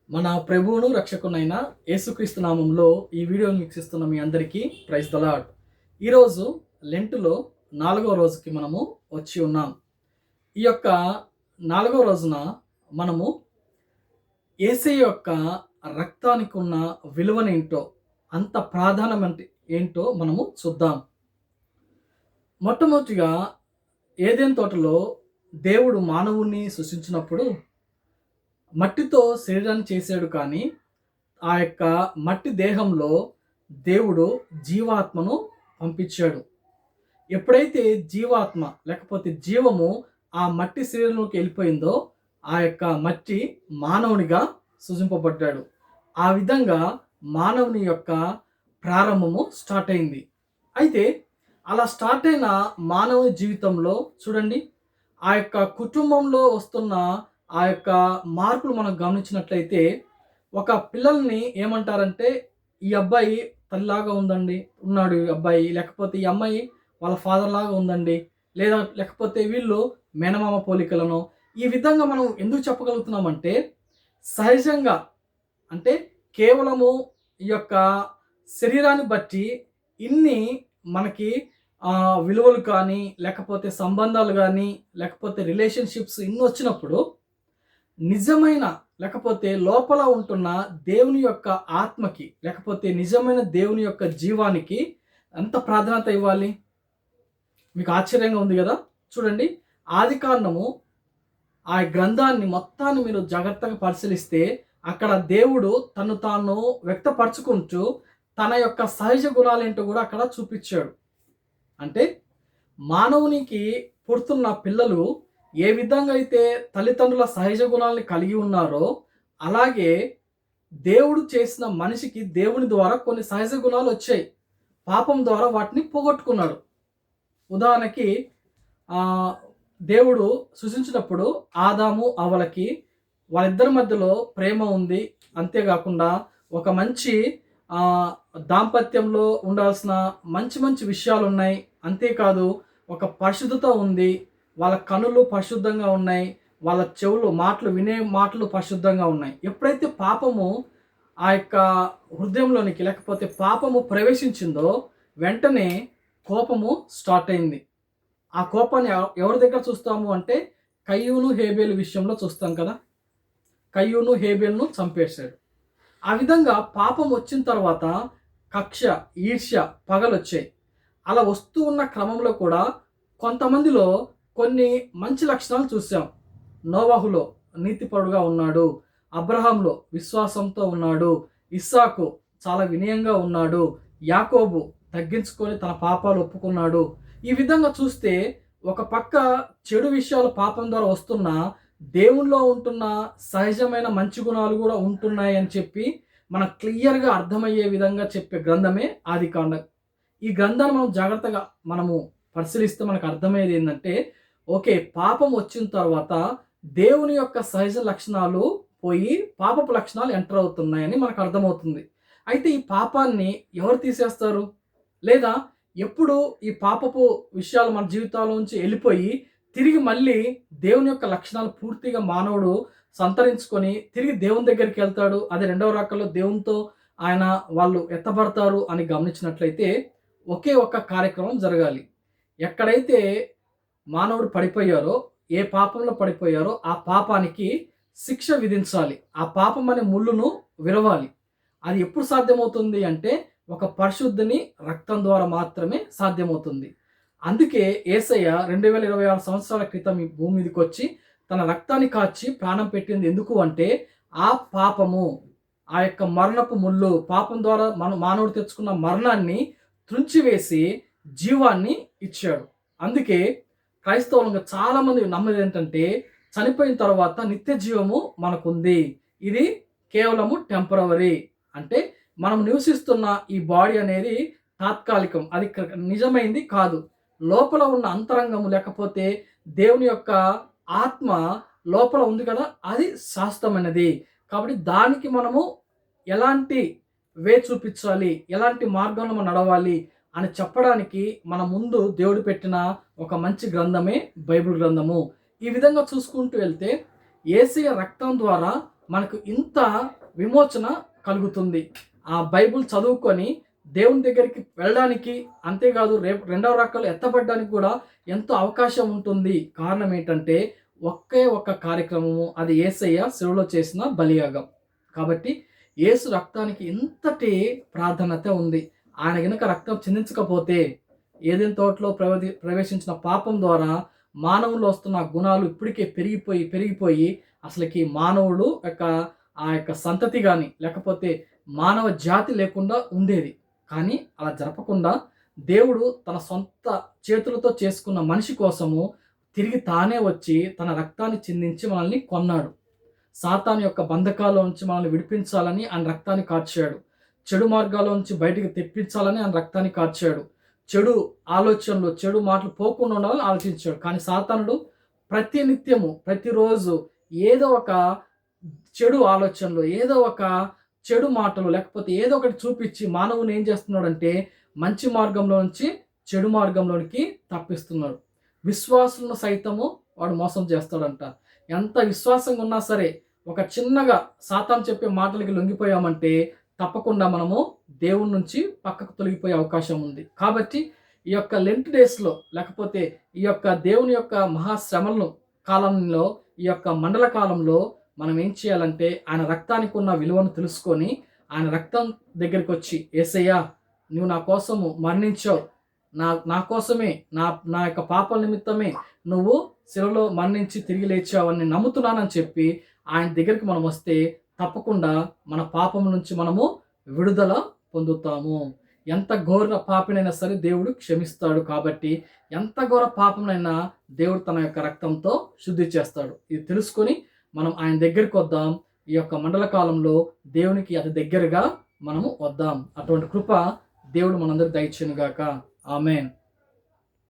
మన ప్రభువును రక్షకునైన యేసుక్రీస్తు నామంలో ఈ వీడియోని వీక్షిస్తున్న మీ అందరికీ ప్రైజ్ ద లార్డ్. ఈరోజు లెంటులో 4వ రోజుకి మనము వచ్చి ఉన్నాం. ఈ యొక్క 4వ రోజున మనము యేసయ్య యొక్క రక్తానికి ఉన్న విలువనేంటో, అంత ప్రాధాన్యం ఏంటో మనము చూద్దాం. మొట్టమొదటిగా ఏదెన్ తోటలో దేవుడు మానవుణ్ణి సృష్టించినప్పుడు మట్టితో శరీరాన్ని చేశాడు, కానీ ఆ యొక్క మట్టి దేహంలో దేవుడు జీవాత్మను పంపించాడు. ఎప్పుడైతే జీవాత్మ లేకపోతే జీవము ఆ మట్టి శరీరంలోకి వెళ్ళిపోయిందో, ఆ యొక్క మట్టి మానవునిగా సృజింపబడ్డాడు. ఆ విధంగా మానవుని యొక్క ప్రారంభము స్టార్ట్ అయింది. అయితే అలా స్టార్ట్ అయిన మానవుని జీవితంలో చూడండి, ఆ యొక్క కుటుంబంలో వస్తున్న ఆ యొక్క మార్పులు మనం గమనించినట్లయితే, ఒక పిల్లల్ని ఏమంటారంటే, ఈ అబ్బాయి తల్లిలాగా ఉన్నాడు ఈ అబ్బాయి, లేకపోతే ఈ అమ్మాయి వాళ్ళ ఫాదర్ లాగా ఉందండి, లేకపోతే వీళ్ళు మేనమామ పోలికలను. ఈ విధంగా మనం ఎందుకు చెప్పగలుగుతున్నామంటే, సహజంగా అంటే కేవలము ఈ యొక్క శరీరాన్ని బట్టి ఇన్ని మనకి విలువలు కానీ, లేకపోతే సంబంధాలు కానీ, లేకపోతే రిలేషన్షిప్స్ ఇన్ని వచ్చినప్పుడు, నిజమైన లేకపోతే లోపల ఉంటున్న దేవుని యొక్క ఆత్మకి, లేకపోతే నిజమైన దేవుని యొక్క జీవానికి ఎంత ప్రాధాన్యత ఇవ్వాలి? మీకు ఆశ్చర్యంగా ఉంది కదా. చూడండి, ఆదికాండము ఆ గ్రంథాన్ని మొత్తాన్ని మీరు జాగ్రత్తగా పరిశీలిస్తే, అక్కడ దేవుడు తను తాను వ్యక్తపరచుకుంటూ తన యొక్క సహజ గుణాలేంటో కూడా అక్కడ చూపించాడు. అంటే మానవునికి పుడుతున్న పిల్లలు ఏ విధంగా అయితే తల్లిదండ్రుల సహజ గుణాలని కలిగి ఉన్నారో, అలాగే దేవుడు చేసిన మనిషికి దేవుని ద్వారా కొన్ని సహజ గుణాలు వచ్చాయి. పాపం ద్వారా వాటిని పోగొట్టుకున్నాడు. ఉదాహరణకి దేవుడు సృష్టించినప్పుడు ఆదాము అవ్వలకి వాళ్ళిద్దరి మధ్యలో ప్రేమ ఉంది. అంతేకాకుండా ఒక మంచి దాంపత్యంలో ఉండాల్సిన మంచి మంచి విషయాలు ఉన్నాయి. అంతేకాదు, ఒక పరిశుద్ధత ఉంది. వాళ్ళ కనులు పరిశుద్ధంగా ఉన్నాయి, వాళ్ళ చెవులు వినే మాటలు పరిశుద్ధంగా ఉన్నాయి. ఎప్పుడైతే పాపము ఆ యొక్క హృదయంలోనికి లేకపోతే పాపము ప్రవేశించిందో, వెంటనే కోపము స్టార్ట్ అయింది. ఆ కోపాన్ని ఎవరి దగ్గర చూస్తాము అంటే, కయ్యూను హేబేలు విషయంలో చూస్తాం కదా. కయ్యూను హేబేలును చంపేశాడు. ఆ విధంగా పాపం వచ్చిన తర్వాత కక్ష, ఈర్ష్య, పగలు వచ్చాయి. అలా వస్తూ ఉన్న క్రమంలో కూడా కొంతమందిలో కొన్ని మంచి లక్షణాలు చూసాం. నోవాహులో నీతిపరుడుగా ఉన్నాడు, అబ్రహాంలో విశ్వాసంతో ఉన్నాడు, ఇస్సాకు చాలా వినయంగా ఉన్నాడు, యాకోబు తగ్గించుకొని తన పాపాలు ఒప్పుకున్నాడు. ఈ విధంగా చూస్తే ఒక పక్క చెడు విషయాలు పాపం ద్వారా వస్తున్నా, దేవునిలో ఉంటున్న సహజమైన మంచి గుణాలు కూడా ఉంటున్నాయి అని చెప్పి మనకు క్లియర్గా అర్థమయ్యే విధంగా చెప్పే గ్రంథమే ఆదికాండం. ఈ గ్రంథాన్ని మనం జాగ్రత్తగా పరిశీలిస్తే మనకు అర్థమయ్యేది ఏంటంటే, ఓకే, పాపం వచ్చిన తర్వాత దేవుని యొక్క సహజ లక్షణాలు పోయి పాపపు లక్షణాలు ఎంటర్ అవుతున్నాయని మనకు అర్థమవుతుంది. అయితే ఈ పాపాన్ని ఎవరు తీసేస్తారు? లేదా ఎప్పుడు ఈ పాపపు విషయాలు మన జీవితాల్లోంచి వెళ్ళిపోయి తిరిగి మళ్ళీ దేవుని యొక్క లక్షణాలు పూర్తిగా మానవుడు సంతరించుకొని తిరిగి దేవుని దగ్గరికి వెళ్తాడు, అదే రెండవ రాకల్లో దేవునితో వాళ్ళు ఎత్తబడతారు అని గమనించినట్లయితే, ఒకే ఒక్క కార్యక్రమం జరగాలి. ఎక్కడైతే మానవుడు పడిపోయారో, ఏ పాపంలో పడిపోయారో ఆ పాపానికి శిక్ష విధించాలి. ఆ పాపం అనే ముళ్ళును విరవాలి. అది ఎప్పుడు సాధ్యమవుతుంది అంటే, ఒక పరిశుద్ధుని రక్తం ద్వారా మాత్రమే సాధ్యమవుతుంది. అందుకే యేసయ్య 2026 సంవత్సరాల క్రితం ఈ భూమి మీదకి వచ్చి తన రక్తాన్ని కాచి ప్రాణం పెట్టింది ఎందుకు అంటే, ఆ పాపము, ఆ యొక్క మరణపు ముళ్ళు, పాపం ద్వారా మానవుడు తెచ్చుకున్న మరణాన్ని త్రుంచివేసి జీవాన్ని ఇచ్చాడు. అందుకే క్రైస్తవులంగా చాలామంది నమ్మేది ఏంటంటే, చనిపోయిన తర్వాత నిత్య జీవము మనకుంది, ఇది కేవలము టెంపరవరీ. అంటే మనం నివసిస్తున్న ఈ బాడీ అనేది తాత్కాలికం, అది నిజమైంది కాదు. లోపల ఉన్న అంతరంగము లేకపోతే దేవుని యొక్క ఆత్మ లోపల ఉంది కదా, అది శాశ్వతమైనది. కాబట్టి దానికి మనము ఎలాంటి చూపించాలి, ఎలాంటి మార్గంలో మనం నడవాలి అని చెప్పడానికి మన ముందు దేవుడు పెట్టిన ఒక మంచి గ్రంథమే బైబిల్ గ్రంథము. ఈ విధంగా చూసుకుంటూ వెళ్తే యేసయ్య రక్తం ద్వారా మనకు ఇంత విమోచన కలుగుతుంది. ఆ బైబిల్ చదువుకొని దేవుని దగ్గరికి వెళ్ళడానికి, అంతేకాదు రేపు రెండవ రకాలు ఎత్తబడడానికి కూడా ఎంతో అవకాశం ఉంటుంది. కారణం ఏంటంటే ఒకే ఒక్క కార్యక్రమము, అది యేసయ్య శిలువలో చేసిన బలియాగం. కాబట్టి యేసు రక్తానికి ఇంతటి ప్రాధాన్యత ఉంది. ఆయన గనుక రక్తం చిందించకపోతే ఏదైనా తోటలో ప్రవేశించిన పాపం ద్వారా మానవుల్లో వస్తున్న గుణాలు ఇప్పటికే పెరిగిపోయి అసలుకి మానవుడు ఆ యొక్క సంతతి కానీ లేకపోతే మానవ జాతి లేకుండా ఉండేది. కానీ అలా జరపకుండా దేవుడు తన సొంత చేతులతో చేసుకున్న మనిషి కోసము తిరిగి తానే వచ్చి తన రక్తాన్ని చిందించి మనల్ని కొన్నాడు. సాతాను యొక్క బంధకాల నుంచి మనల్ని విడిపించాలని ఆయన రక్తాన్ని కార్చాడు. చెడు మార్గాల నుంచి బయటికి తెప్పించాలని ఆయన రక్తాన్ని కార్చాడు. చెడు ఆలోచనలు, చెడు మాటలు పోకుండా ఉండాలని ఆలోచించాడు. కానీ సాతానుడు ప్రతినిత్యము, ప్రతిరోజు ఏదో ఒక చెడు ఆలోచనలు, ఏదో ఒక చెడు మాటలు, లేకపోతే ఏదో ఒకటి చూపించి మానవుని ఏం చేస్తున్నాడంటే మంచి మార్గంలో నుంచి చెడు మార్గంలోనికి తప్పిస్తున్నాడు. విశ్వాసులను సైతము వాడు మోసం చేస్తాడంట. ఎంత విశ్వాసంగా ఉన్నా సరే ఒక చిన్నగా సాతాను చెప్పే మాటలకి లొంగిపోయామంటే తప్పకుండా మనము దేవుని నుంచి పక్కకు తొలగిపోయే అవకాశం ఉంది. కాబట్టి ఈ యొక్క లెంట్ డేస్లో, లేకపోతే ఈ యొక్క దేవుని యొక్క మహాశ్రమలను కాలంలో, ఈ యొక్క మండల కాలంలో మనం ఏం చేయాలంటే ఆయన రక్తానికి ఉన్న విలువను తెలుసుకొని ఆయన రక్తం దగ్గరికి వచ్చి, యేసయ్యా నువ్వు నా కోసము మరణించావు, నా కోసమే, నా యొక్క పాపల నిమిత్తమే నువ్వు శిలువలో మరణించి తిరిగి లేచావని నమ్ముతున్నానని చెప్పి ఆయన దగ్గరికి మనం వస్తే తప్పకుండా మన పాపం నుంచి మనము విడుదల పొందుతాము. ఎంత ఘోర పాపినైనా సరే దేవుడు క్షమిస్తాడు. కాబట్టి ఎంత ఘోర పాపంనైనా దేవుడు తన యొక్క రక్తంతో శుద్ధి చేస్తాడు. ఇది తెలుసుకొని మనం ఆయన దగ్గరికి వద్దాం. ఈ యొక్క మండల కాలంలో దేవునికి అతి దగ్గరగా మనము వద్దాం. అటువంటి కృప దేవుడు మనందరికి దయచేయును గాక. ఆమేన్.